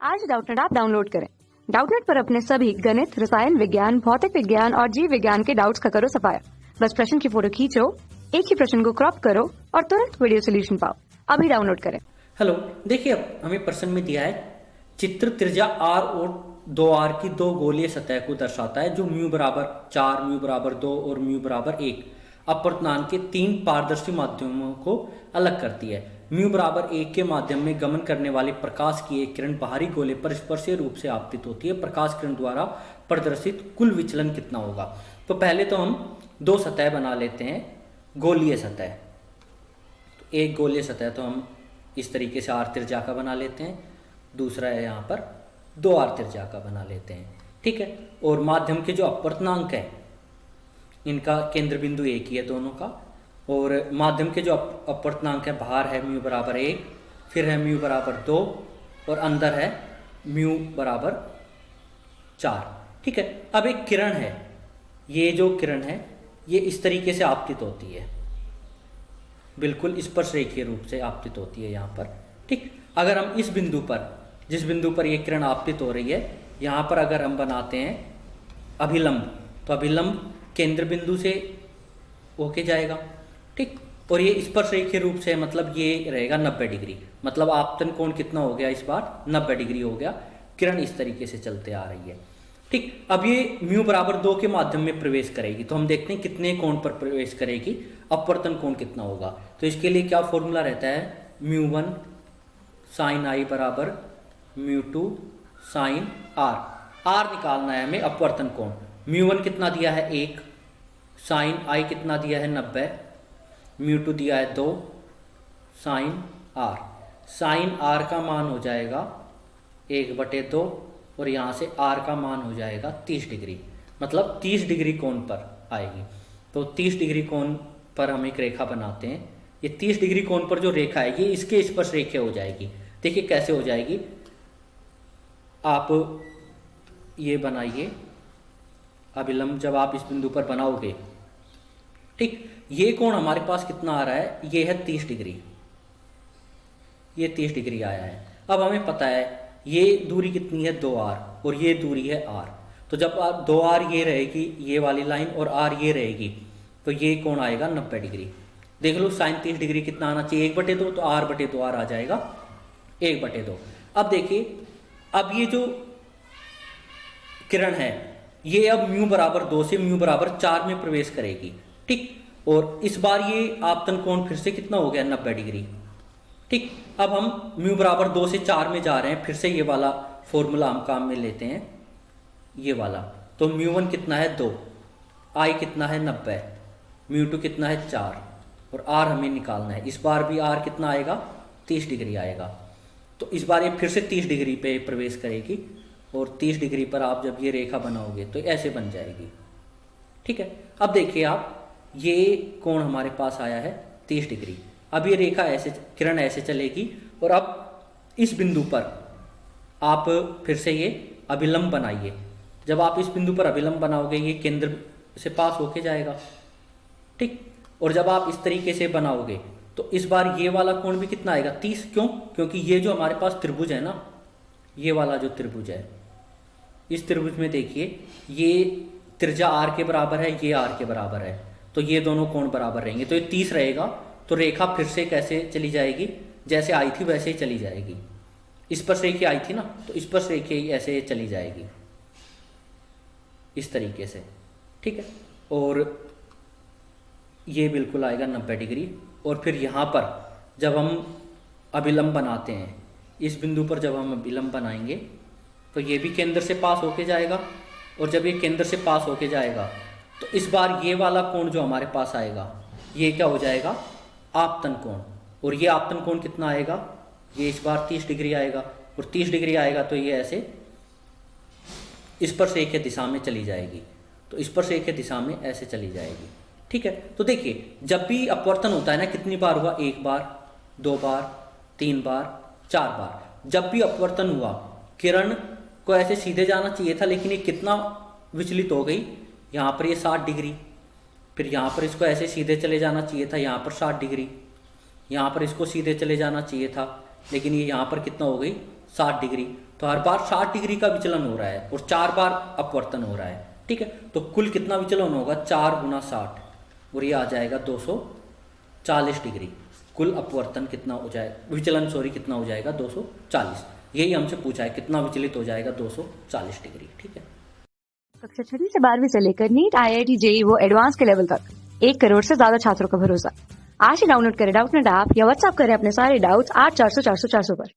आज Doubtnut app download करें। Doubtnut पर अपने सभी गणित, रसायन विज्ञान, भौतिक विज्ञान और जीव विज्ञान के डाउट्स का करो सफाया। बस प्रश्न की फोटो खींचो, एक ही प्रश्न को क्रॉप करो और तुरंत वीडियो सोल्यूशन पाओ। अभी डाउनलोड करें। हेलो, देखिए अब हमें प्रश्न में दिया है चित्र त्रिज्या r और 2r की दो गोलीय सतह को दर्शाता है जो म्यू बराबर 4, म्यू बराबर 2 और म्यू बराबर 1 अपवर्तनांक के तीन पारदर्शी माध्यमों को अलग करती है। म्यू बराबर 1 के माध्यम में गमन करने वाले प्रकाश की एक किरण बाहरी गोले पर स्पर्शीय रूप से आपतित होती है। प्रकाश किरण द्वारा प्रदर्शित कुल विचलन कितना होगा? तो पहले तो हम दो सतह बना लेते हैं, गोलीय सतह। तो एक गोलीय सतह तो हम इस तरीके से r त्रिज्या का बना लेते हैं, दूसरा है यहाँ पर 2r त्रिज्या का बना लेते हैं, ठीक है। और माध्यम के जो अपवर्तनांक है इनका केंद्र बिंदु एक ही है दोनों का, और माध्यम के जो अपवर्तनांक है बाहर है म्यू बराबर 1, फिर है म्यू बराबर 2 और अंदर है म्यू बराबर 4, ठीक है। अब एक किरण है, ये जो किरण है ये इस तरीके से आपतित होती है, बिल्कुल स्पर्श रेखीय रूप से आपतित होती है यहाँ पर, ठीक। अगर हम इस बिंदु पर, जिस बिंदु पर ये किरण आपतित हो रही है, यहाँ पर अगर हम बनाते हैं अभिलंब, तो अभिलंब केंद्र बिंदु से होके जाएगा, ठीक। और ये स्पर्श रेखीय रूप से, मतलब ये रहेगा 90 डिग्री, मतलब आपतन कोण कितना हो गया इस बार? 90 डिग्री हो गया। किरण इस तरीके से चलते आ रही है, ठीक। अब ये म्यू बराबर 2 के माध्यम में प्रवेश करेगी, तो हम देखते हैं कितने कोण पर प्रवेश करेगी, अपवर्तन कोण कितना होगा। तो इसके लिए क्या फॉर्मूला रहता है? μ1 साइन आई बराबर μ2 साइन आर निकालना है हमें अपवर्तन कोण। μ1 कितना दिया है? 1, साइन आई कितना दिया है? 90, μ2 दिया है 2 साइन आर। साइन आर का मान हो जाएगा 1/2 और यहाँ से आर का मान हो जाएगा 30 डिग्री, मतलब 30 डिग्री कोण पर आएगी। तो 30 डिग्री कोण पर हम एक रेखा बनाते हैं। ये 30 डिग्री कोण पर जो रेखा है ये इसके स्पर्श रेखा हो जाएगी। देखिए कैसे हो जाएगी, आप ये बनाइए अभिलंब, जब आप इस बिंदु पर बनाओगे, ठीक। ये कोण हमारे पास कितना आ रहा है? ये है 30 डिग्री, ये 30 डिग्री आया है। अब हमें पता है ये दूरी कितनी है? 2r, और ये दूरी है r। तो जब 2r ये रहेगी, ये वाली लाइन, और r ये रहेगी, तो ये कोण आएगा 90 डिग्री। देख लो साइन 30 डिग्री कितना आना चाहिए? 1/2, तो r/2r आ जाएगा 1/2। अब देखिए, अब ये जो किरण है ये अब म्यू बराबर 2 से म्यू बराबर 4 में प्रवेश करेगी, ठीक। और इस बार ये आपतन कोण फिर से कितना हो गया? 90 डिग्री, ठीक। अब हम म्यू बराबर 2 से 4 में जा रहे हैं, फिर से ये वाला फॉर्मूला हम काम में लेते हैं, ये वाला। तो μ1 कितना है? 2, आई कितना है? 90, μ2 कितना है? 4, और r हमें निकालना है। इस बार भी r कितना आएगा? 30 डिग्री आएगा। तो इस बार ये फिर से 30 डिग्री पे प्रवेश करेगी, और 30 डिग्री पर आप जब ये रेखा बनाओगे तो ऐसे बन जाएगी, ठीक है। अब देखिए आप, ये कोण हमारे पास आया है 30 डिग्री। अब ये रेखा ऐसे, किरण ऐसे चलेगी, और अब इस बिंदु पर आप फिर से ये अभिलंब बनाइए। जब आप इस बिंदु पर अभिलंब बनाओगे ये केंद्र से पास होके जाएगा, ठीक। और जब आप इस तरीके से बनाओगे तो इस बार ये वाला कोण भी कितना आएगा? 30। क्यों? क्योंकि ये जो हमारे पास त्रिभुज है ना, ये वाला जो त्रिभुज है, इस त्रिभुज में देखिए ये त्रिज्या r के बराबर है, ये r के बराबर है, तो ये दोनों कोण बराबर रहेंगे, तो ये 30 रहेगा। तो रेखा फिर से कैसे चली जाएगी? जैसे आई थी वैसे ही चली जाएगी। स्पर्श रेखा आई थी ना, तो स्पर्श रेखा ही ऐसे चली जाएगी इस तरीके से, ठीक है। और ये बिल्कुल आएगा 90 डिग्री। और फिर यहाँ पर जब हम अभिलंब बनाते हैं, इस बिंदु पर जब हम अभिलंब बनाएंगे तो ये भी केंद्र से पास होके जाएगा, और जब ये केंद्र से पास होके जाएगा तो इस बार ये वाला कोण जो हमारे पास आएगा ये क्या हो जाएगा? आपतन कोण। और ये आपतन कोण कितना आएगा? ये इस बार 30 डिग्री आएगा, और 30 डिग्री आएगा तो ये ऐसे स्पर्श रेखा दिशा में चली जाएगी, तो स्पर्श रेखा दिशा में ऐसे चली जाएगी, ठीक है। तो देखिए जब भी अपवर्तन होता है ना, कितनी बार हुआ? 1 बार, 2 बार, 3 बार, 4 बार। जब भी अपवर्तन हुआ किरण को ऐसे सीधे जाना चाहिए था, लेकिन ये कितना विचलित हो गई? यहाँ पर ये 60 डिग्री, फिर यहाँ पर इसको ऐसे सीधे चले जाना चाहिए था, यहाँ पर 60 डिग्री, यहाँ पर इसको सीधे चले जाना चाहिए था, लेकिन ये यहाँ पर कितना हो गई 60 डिग्री। तो हर बार 60 डिग्री का विचलन हो रहा है और 4 बार अपवर्तन हो रहा है। ठीक है, तो कुल कितना विचलन होगा, 4 गुना 60 और ये आ जाएगा 240 डिग्री। कुल अपवर्तन कितना हो जाएगा, विचलन सॉरी कितना हो जाएगा, 240। यही हमसे पूछा है कितना विचलित हो जाएगा, 240 डिग्री। ठीक है, कक्षा 6वीं से 12वीं से लेकर नीट, IIT, JEE वो एडवांस के लेवल तक 1 करोड़ से ज्यादा छात्रों का भरोसा। आज ही डाउनलोड करें डाउटनेट ऐप या व्हाट्सएप करें अपने सारे डाउट्स 8400 400 400 पर।